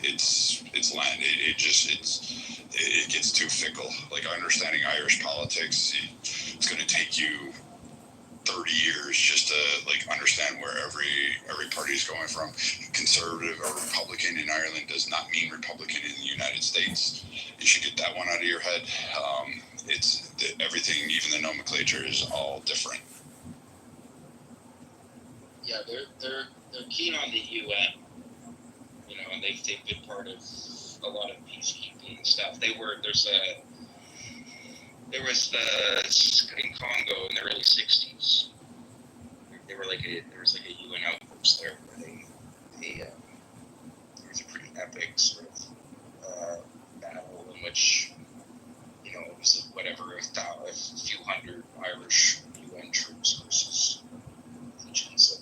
it's land. It gets too fickle. Like, understanding Irish politics, it's going to take you 30 years just to like understand where every party is going from. Conservative or Republican in Ireland does not mean Republican in the United States. You should get that one out of your head. It's everything, even the nomenclature is all different. Yeah, they're keen on the UN, and they've been part of a lot of peacekeeping stuff. There was in Congo in the early '60s. There was like a UN outpost there where there was a pretty epic sort of battle in which it was whatever a few hundred Irish UN troops versus legions of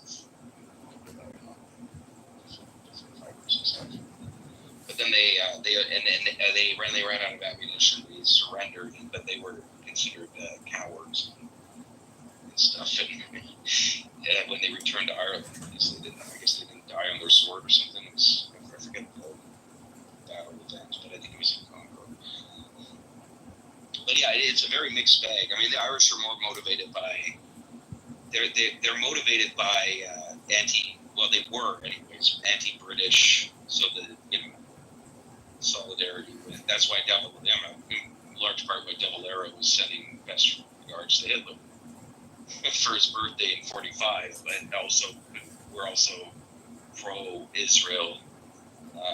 different fighters and stuff. But then they ran out of ammunition. They surrendered, but they were considered cowards and stuff. And when they returned to Ireland, I guess they didn't die on their sword or something. I forget the battle event, but I think it was in Congo. But yeah, it's a very mixed bag. I mean, the Irish are more motivated by they're motivated by they were anyways anti-British. So solidarity with. That's why in large part why De Valera was sending best regards to Hitler for his birthday in '45, but we're also pro-Israel,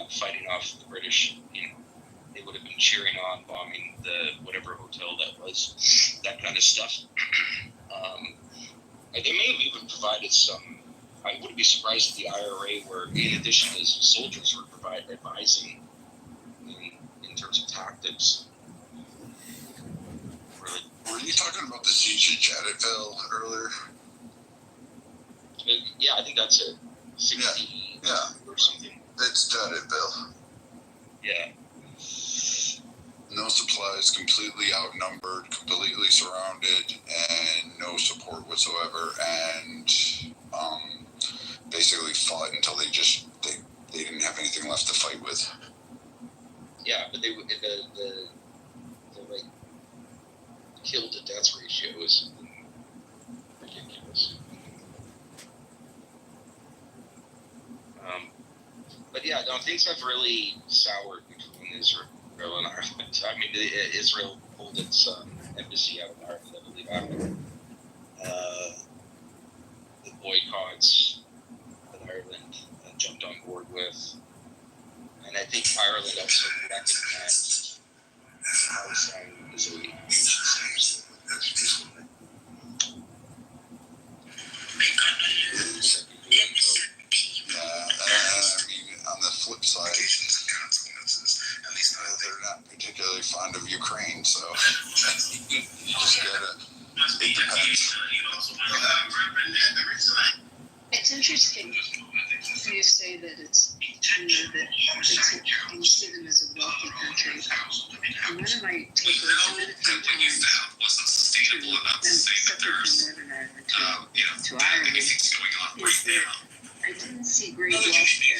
fighting off the British. They would have been cheering on, bombing the whatever hotel that was, that kind of stuff. They may have even provided some. I wouldn't be surprised if the IRA were, in addition to soldiers, were advising in terms of tactics. Were you talking about the siege of Jadotville earlier? Yeah, I think that's it. 60 or something. It's Jadotville. Yeah. No supplies, completely outnumbered, completely surrounded, and no support whatsoever, and basically fought until they didn't have anything left to fight with. Yeah, but the like kill to death ratio is ridiculous. But yeah, no, things have really soured between Israel and Ireland. I mean, Israel pulled its embassy out of Ireland, I believe, after the boycotts that Ireland jumped on board with. And I think Ireland also recognized Palestine as a nation state. On the flip side, they're not particularly fond of Ukraine, so you just gotta. It depends. It's interesting you say that you see them as a wealthy country. And one of my takeaways, I've been a few times separate from Northern Ireland to Ireland, is that I didn't see great wealth there.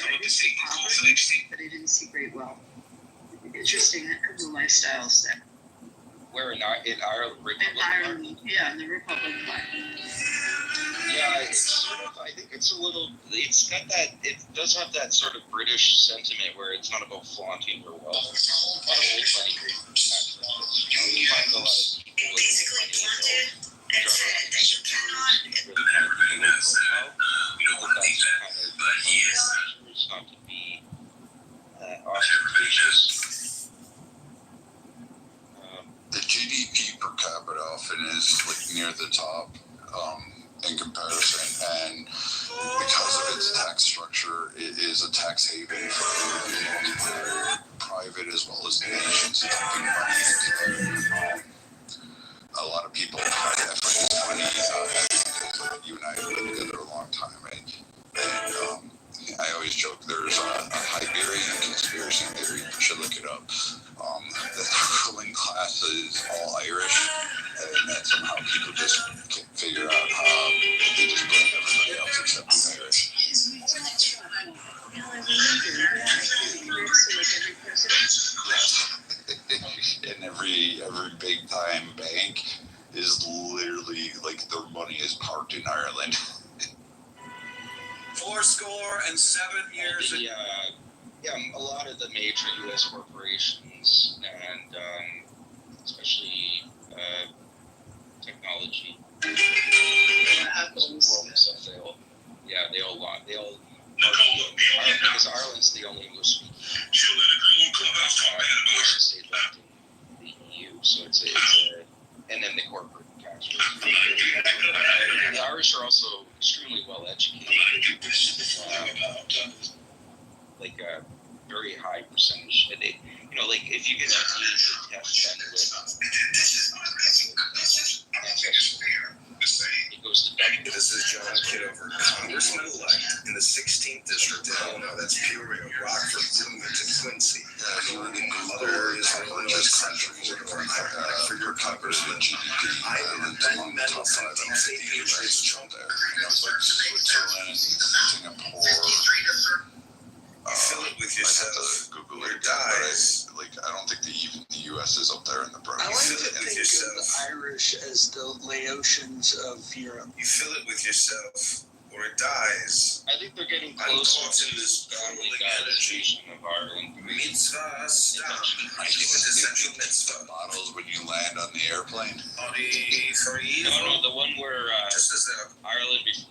I didn't see poverty, but I didn't see great wealth. Interesting, that could be lifestyles there. Where in Ireland? In Ireland, yeah, in the Republic of Ireland. Yeah, it's sort of, I think it's a little, it's got that, it does have that sort of British sentiment where it's not about flaunting your wealth. A lot of old money, actually. You find a lot of people with old money that drive around in really kind of low profile. That's kind of measures not to be ostentatious. The GDP per capita often is like near the top in comparison, and because of its tax structure, it is a tax haven for private as well as nations dumping money into. A lot of people find this funny. You and I have been together a long time, and I always joke there's a Iberian conspiracy theory. You should look it up. That the ruling class is all Irish, and that somehow people just can't figure out how they just blame everybody else except the Irish. big time bank is literally like their money is parked in Ireland. 7 years. A lot of the major U.S. corporations and especially technology, stuff. They all because Ireland's the only English-speaking nation state left in the EU, so it's and then the corporate tax rate. The Irish are also extremely well educated. Like a very high percentage. And they, if you get a test done with, it goes to double. This is John Kitover, Congressman elect in the 16th District of Illinois. That's Peoria, Rockford, Bloomington, Quincy. Other is Illinois Central for your Congressman. I am fundamental state Patriots Trump there. Switzerland, Singapore. You fill it with yourself. I have to Google or it, dies. but I don't think even the U.S. is up there in the I bracket. like fill to it with think yourself. of the Irish as the Laotians of Europe. You fill it with yourself, or it dies. I think they're getting closer to this family vision of Ireland. Mitzvah stop. I keep it essential mitzvah. Models when you land on the airplane. For evil. No, the one where Just as a Ireland, it's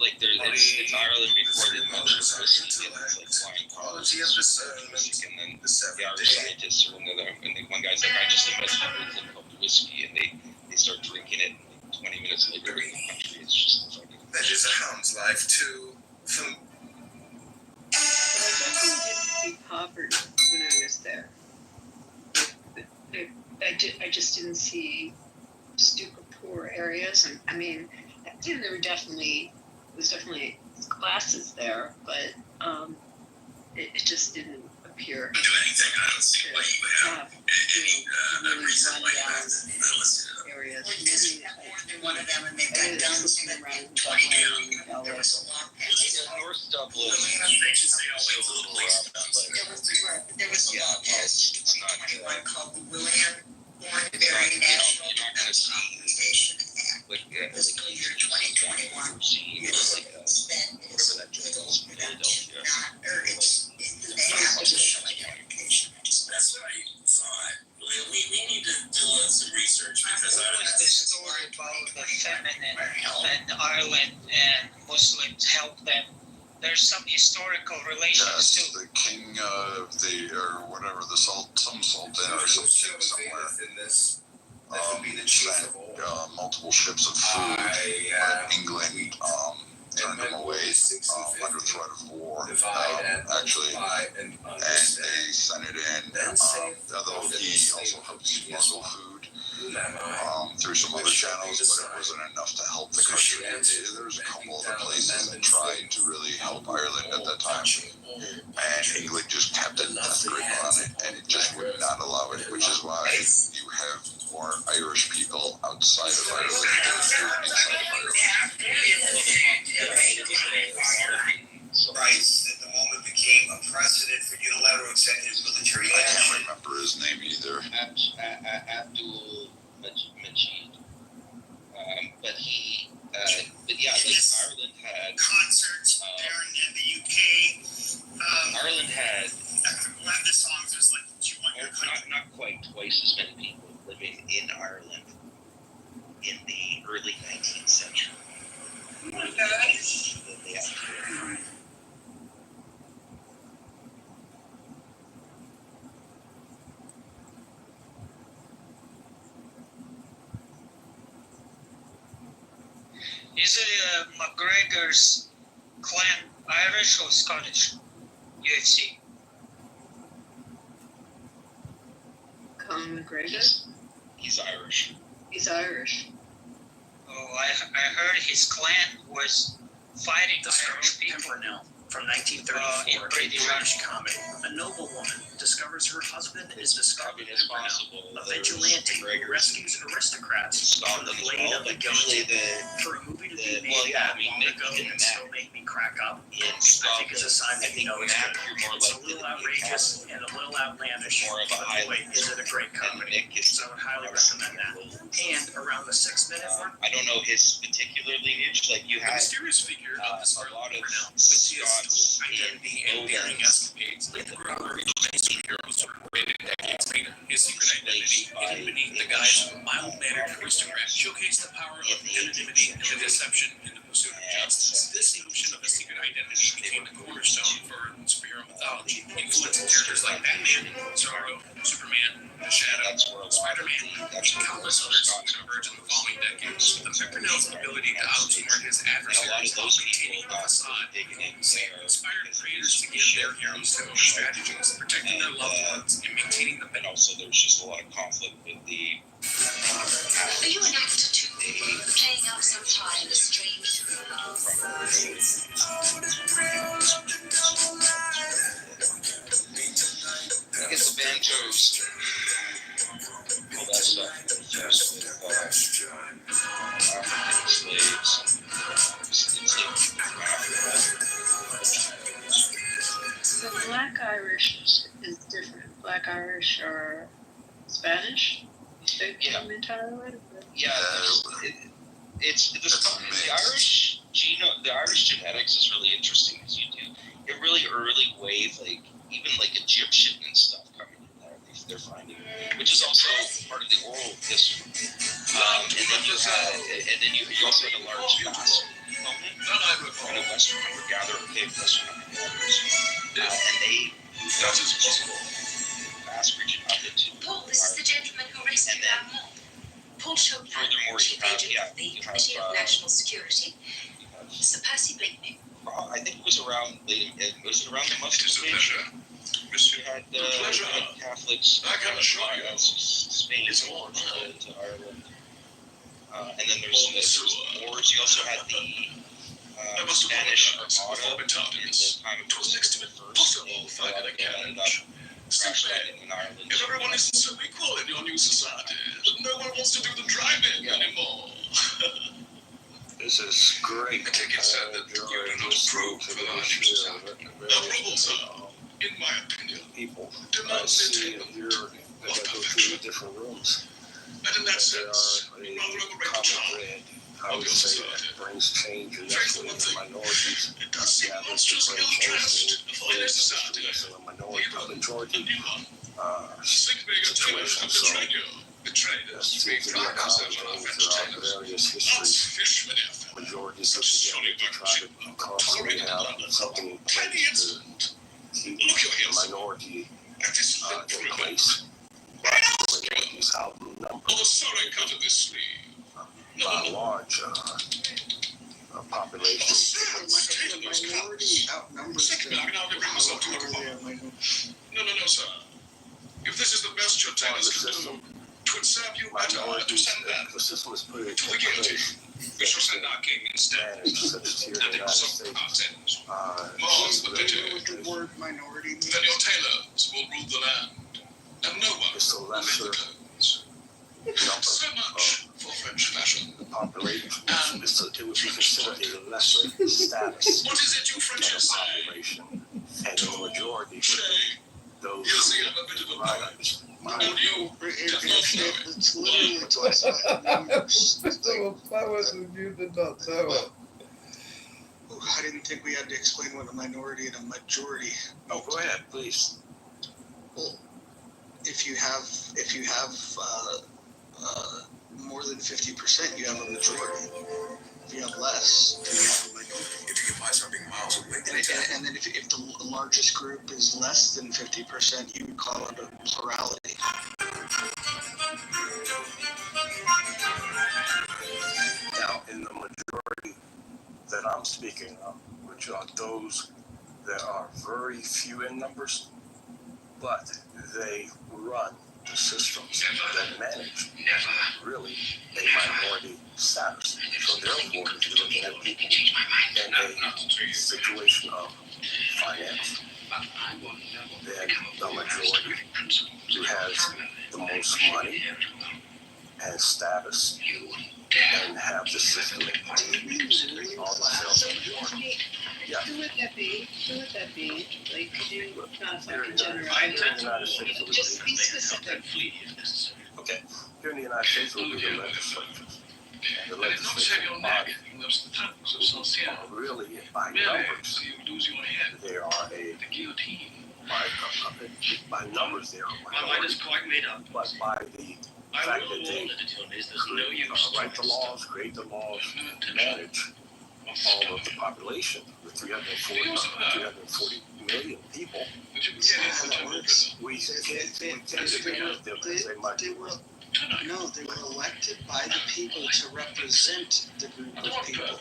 Ireland before the invention of whiskey, and it's like flying cars, quality of discernment. and then The seventh the Irish day. scientists are in there, and one guy's like, I just invented something called whiskey, and they start drinking it, and 20 minutes later in the country, it's just fucking. That is a hound's life too. From But I definitely didn't see poverty when I was there. I just didn't see super poor areas, and I mean, there were definitely classes there, but it just didn't appear do anything, I don't see why you have really run down areas. Maybe One of them, and they've I got guns was that looking around twenty Dublin down. and There LA. was a lock pass. North Dublin is There was a law passed in 2021 called the William Thornberry National Compensation Act. Fiscal year 2021. It was like Spend whatever that joint legal is, production, Philadelphia. not, or it's, they have official identification. That's what I thought. We need to do some research because What was the story about the feminine and Ireland and Muslims help them? There's some historical relations Yes, too. the king of or whatever, some sultan or some king somewhere. in this. That would be the chief Sent of all. multiple ships of food, but England turned them away under threat of war. Actually, and they sent it in. Although he also helped smuggle food through some other channels, but it wasn't enough to help the country. There was a couple other places that tried to really help Ireland at that time, and England just kept a death grip on it, and it just would not allow it, which is why you have more Irish people outside of Ireland than inside of Ireland. Rights at the moment became a precedent for unilateral executive military I action. can't remember his name either. Abdul Majid. But Ireland had Concerts during in the UK. Ireland had One of the songs was like, "Do you want your country?" not quite twice as many people living in Ireland in the early 19th century than they have today. Is it McGregor's clan Irish or Scottish? UFC. Conor McGregor, He's Irish. he's Irish. Oh, I heard his clan was fighting Irish people. From 1934, a British comic, a noblewoman discovers her husband is discovered as possible. a vigilante who rescues aristocrats from the blade of the usually guillotine. For a movie to be made well, yeah, that I mean, long Nick ago in and that still make me crack up, in I think it's a sign that you know it's Mac, good. you're more It's a likely little to be outrageous and a little outlandish, more of a but highlight. boy, is it a great comedy. Nick is So I would highly recommend that. And around the 6-minute mark, I don't know his particular lineage. Like you The had mysterious figure of this a lot of with his Scots identity and daring escapades led the group of many superheroes who were created decades later. His secret identity, hidden beneath the guise of a mild-mannered aristocrat, showcased the power of anonymity and the deception in the pursuit of justice. This notion of a secret identity became the cornerstone for superhero mythology, influencing characters like Batman, Zorro, Superman, The Shadow, Spider-Man, and countless others who would emerge in the following decades. The Pimpernel's ability to outsmart his adversaries while maintaining a facade inspired creators to give their heroes similar strategies, protecting their loved ones and maintaining the and also there's just a lot of conflict with the Are you an actor too? Playing out some part in a strange I guess the banjos, all that stuff, just with African slaves, The Black Irish is different. Black Irish are Spanish. They came entirely. yeah, it's the Irish the Irish genetics is really interesting because you do a really early wave, like even like Egyptian and stuff coming in there. They're finding, which is also part of the oral history. And then you also had a large Basque component and a Western hunter-gatherer, Western hunter-gatherers, and they that is possible. Basque region up into Paul, this is the gentleman who rescued our mob. Paul Chopin, Furthermore, Chief Agent of the Committee of National Security. Sir Percy Blakeney. I think it was around the Muslim invasion. Monsieur. We had Catholics I can assure you, Spain it's all to Ireland. And then there's the wars. You also had the Spanish Armada in the time of It was next to impossible finding a carriage. crash landing in Ireland. If everyone is so equal in your new society, then no one wants to do the driving anymore. This is great. I take it, sir, that you do not approve for the Irish. Approval, sir, in my opinion, People I demands see the in attainment your that I go through the different rooms. and in that There sense, are rather a overrate the common charm. thread. I would say that brings change and that's what the minorities. It does seem Yeah, monstrously bring change ill-dressed for any society. to the minority of the A majority new one. situation. Tailors have So betrayed you. Betrayed that us. seems We to be a pride common ourselves on our thing French throughout tailors. various Us histories. fishermen have Majorities get together to try to constantly have something in place to keep the minority That is in literally place. Why else? Minorities outnumbered Oh, sorry, cut of this sleeve. by a large population. The minority outnumbers Second, I can hardly bring myself to look upon. No, sir. If this is the best your Part of the tailors can do, system, twould serve you better to minorities, send them the system is put in to the guillotine. place. We shall send our king instead. Managed such as here in the And it United was some States. cartels. More's the Do you know pity. what the word minority means? Then your tailors will rule the land, and no one It's a will make lesser the clothes. number So much for French fashion. the population. It would be considered a lesser status What is it you of Frenchers the say? population. And the majority would Say, be those you see, who I'm a bit of a might poet. understand. And you It's literally talks about numbers. So why wasn't you did not know it? I didn't think we had to explain what a minority and a majority. Oh, go ahead, please. Well, if you have more than 50%, you have a majority. If you have less, then you have a minority. If you can find something miles away, And then if the largest group is less than 50%, you would call it a plurality. Now, in the majority that I'm speaking of, which are those that are very few in numbers, but they run the systems that manage really a minority status. So therefore, if you're looking at people in a situation of finance, then the majority who has the most money and status and have the system all themselves. Yeah. Who would that be? Who would that be? Like, could you not like a Here generalized? in the United States, it would Just be specific. okay. Here in the United States, it would be the legislatures. And the legislative body really, by numbers, they are by numbers, they are a minority. But by the fact that they write the laws, create the laws, manage all of the population with 340 million people, we they were elected by the people to represent the group of people.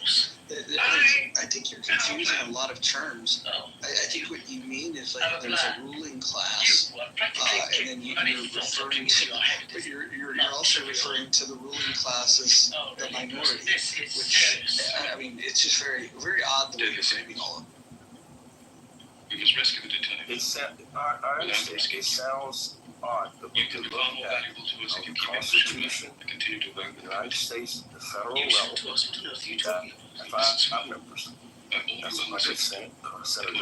I think you're confusing a lot of terms. I think what you mean is like there's a ruling class, and then you're referring to, but you're also referring to the ruling class as the minority, which I mean it's just very very odd the way you're framing all of it. I understand. It sounds odd, but we can look at the Constitution, the United States, the federal level, that five members. That's 100 senators, and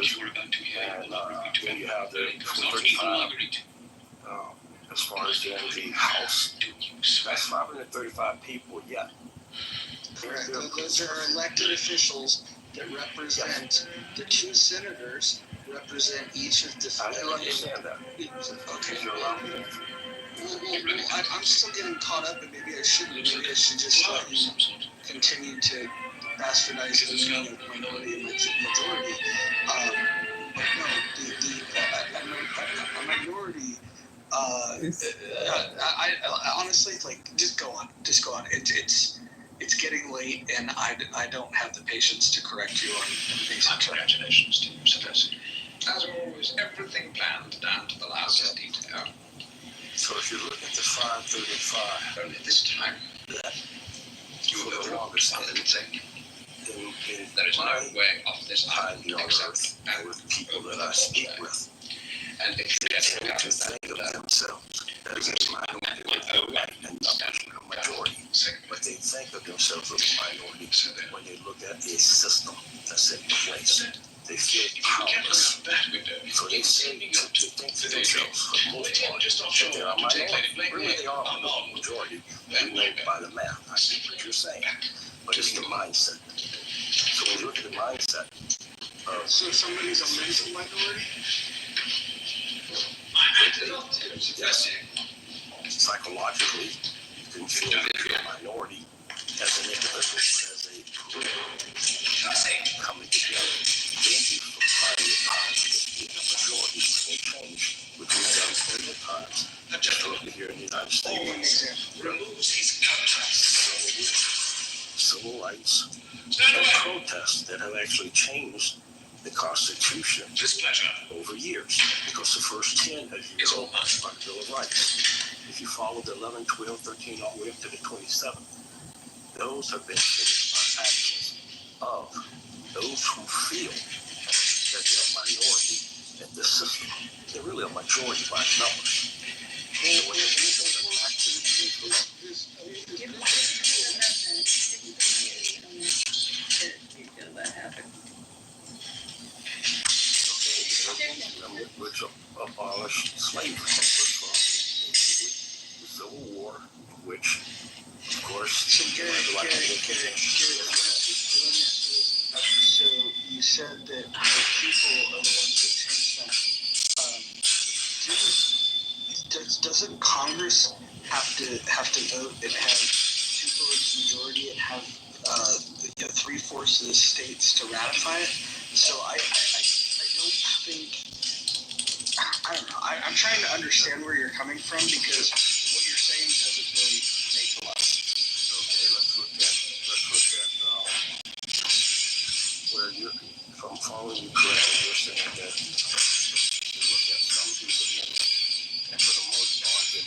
then you have the 35. As far as the House, that's 535 people. Yeah. Correct. Those are elected officials that represent the two senators. Represent each of the. I do understand that. Okay. You're allowed to. Well, I'm still getting caught up, and maybe I shouldn't. Maybe I should just let you continue to bastardize the meaning of minority and majority. But no, a minority. I honestly like just go on. It's getting late, and I don't have the patience to correct you on basic. Congratulations to you, Sir. As always, everything planned down to the last detail. So if you look at the 535, only this time, you will no longer say anything. There is no way off this island except with people that I speak with. And if they tend to think of themselves as a minority and not a majority, but they think of themselves as a minority when they look at a system that's in place. They feel powerless. So they say they think to themselves, for the most part, that they are a minority. Really, they are a majority. We know by the math. I see what you're saying. But it's the mindset. So when you look at the mindset, so somebody's a mental minority? Yes. Psychologically, you can feel that you're a minority as an individual, but as a group coming together, then you find your time to be a majority when they change, which we've done plenty of times. Just look here in the United States. Civil rights and protests that have actually changed the Constitution over years, because the first 10, as you know, are the Bill of Rights. If you follow the 11, 12, 13, all the way up to the 27, those have been finished by actions of those who feel that they're a minority in this system. They're really a majority by numbers. So when they do those actions, that happened. Which abolished slavery, the Civil War, which, of course, So you said that the people are the ones that changed that. Doesn't Congress have to vote and have 2/3 majority and have 3/4 of the states to ratify it? So I don't think. I don't know. I'm trying to understand where you're coming from, because what you're saying doesn't really make a lot of sense. Okay, let's look at where you're, if I'm following you correctly, you're saying that you look at some people, and for the most part, that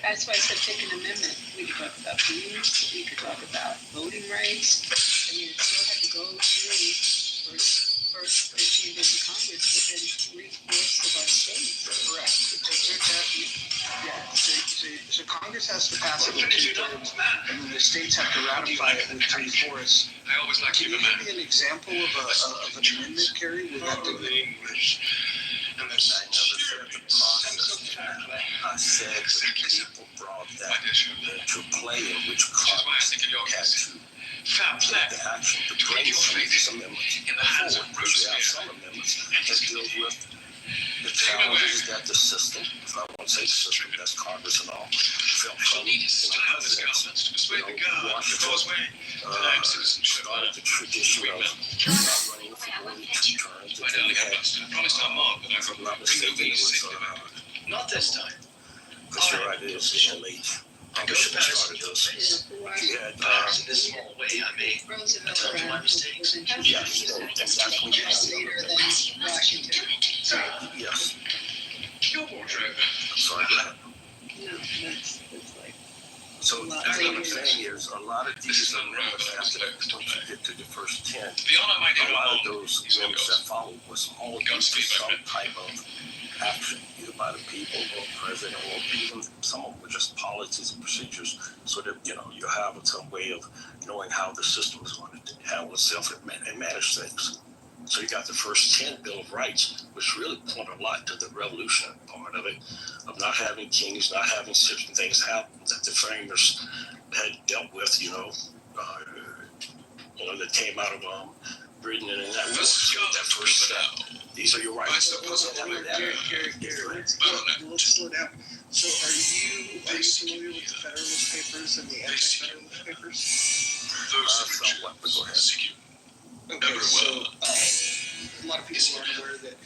that's why I said pick an amendment. We could talk about beans, we could talk about voting rights. I mean, it still had to go through first 13 members of Congress, but then 3/4 of our states. Correct. So Congress has to pass it with 2/3, and then the states have to ratify it with 3/4. I always like Can you, you man. give me an example of an amendment, Kerry? Would that do it? English. And that's I never said the process. I said the people brought that into play in which Congress had to foul play. take the action to bring some of these amendments In the hands of forward. Because we have some amendments that deal with the challenges that the system, if I won't say system, that's Congress and all, felt from, Need his style as governments to persuade the God to cause way. Denied citizenship. started the tradition of not running for more than 2 terms. My darling ambassador, I promised our mom that I If would I'm not bring the mistaken, it wheels was, safely. Not this time. because you're right, it is getting late. Probably should have started this. You had, Perhaps in this small way, I may Roosevelt atone for my mistakes. yes, and that's when you have later than Washington. yes, Your wardrobe. I'm sorry, go ahead. No, that's like. So what I'm saying is, a lot of these amendments after that, once you get to the first 10, The honor, my dear a lot of Ramon. those amendments that followed was all due to some type of action, either by the people or president, or even some of them were just policies and procedures, so that, you have some way of knowing how the system is going to handle itself and manage things. So you got the first 10 Bill of Rights, which really point a lot to the revolutionary part of it, of not having kings, not having certain things happen that the framers had dealt with, that came out of Britain and that war. So that first step, these are your rights. Gary, let's slow down. So are you familiar with the Federalist Papers and the Anti-Federalist Papers? Somewhat, but go ahead. Okay, so a lot of people aren't aware that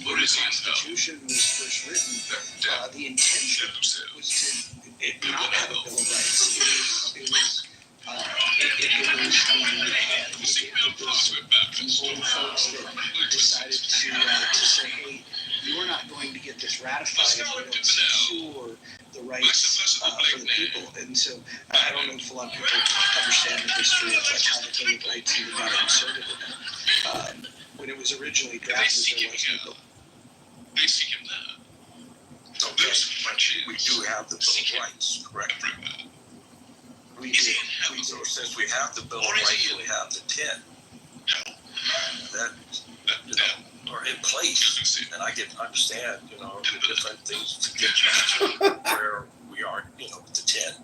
when the Constitution was first written, the intention was to not have a Bill of Rights. It was the old folks that decided to say, hey, you're not going to get this ratified if we don't secure the rights for the people. And so I don't know if a lot of people understand the history of how the Bill of Rights even got inserted in it. When it was originally drafted, there was no bill. They seek him there. Okay, we do have the Bill of Rights, correct? We do. So since we have the Bill of Rights, we have the 10 that are in place, and I understand, the different things to get to where we are, with the 10.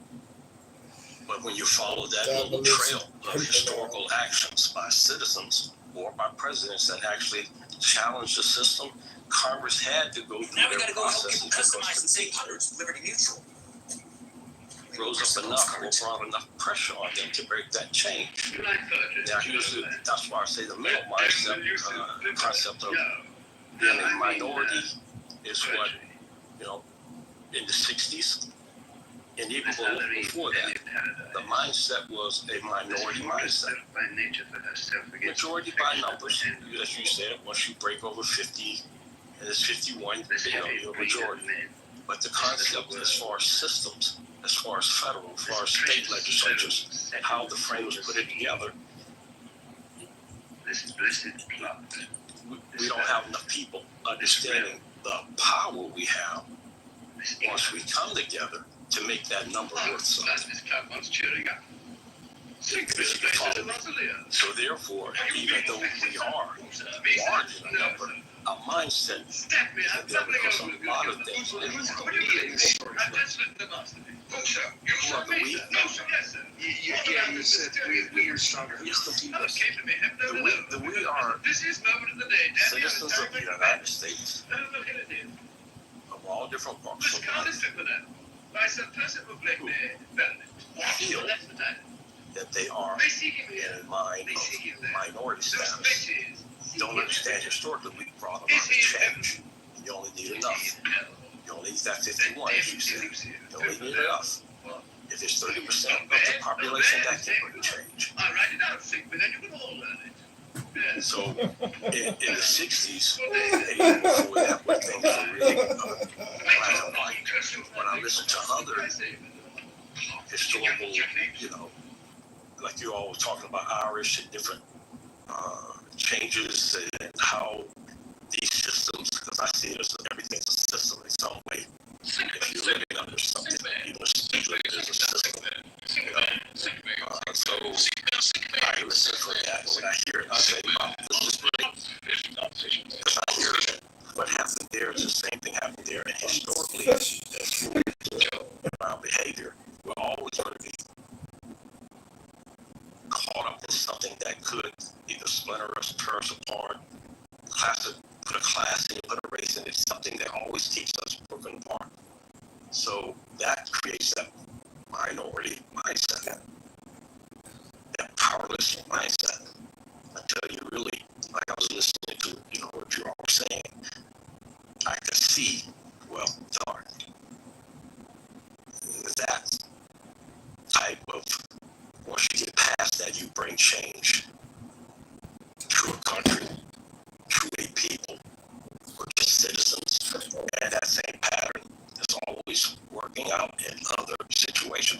But when you follow that little trail of historical actions by citizens or by presidents that actually challenge the system, Congress had to go through Now we their gotta go help processes people customize and because save hundreds with Liberty Mutual. rose up enough or brought enough pressure on them to break that change. Now that's why I say the middle mindset concept of being a minority is what, in the 60s and even before that, the mindset was a minority mindset. Majority by numbers, as you said, once you break over 50, and it's 51, you're a majority. But the concept as far as systems, as far as federal, as far as state legislatures, and how the framers put it together, we don't have enough people understanding the power we have once we come together to make that number worth something. So therefore, even though we are large in number, our mindset is that because a lot of things in You said we are stronger. Yes, the we are citizens of the United States of all different parts of the country feel that they are in mind of minority status. Don't understand historically we brought about a change. You only need enough. You only need that 51, as you said. You only need enough. If it's 30% of the population, that can bring change. So in the 60s, and even before that, when things were really black and white, when I listen to other historical, like you all were talking about Irish and different changes and how these systems, because I see it as everything's a system in some way. If you're living under something, even a speaker is a system. So I listen for that. When I hear it, I say, wow, this is great. Because I hear that what happened there is the same thing happened there. And historically, around behavior, we're always going to be caught up in something that could either splinter us, tear us apart, put a class in it, put a race in it, something that always keeps us broken apart. So that creates that minority mindset, that powerless mindset. Until you really, like I was listening to, what you all were saying, I could see, well, darn, that type of, once you get past that, you bring change.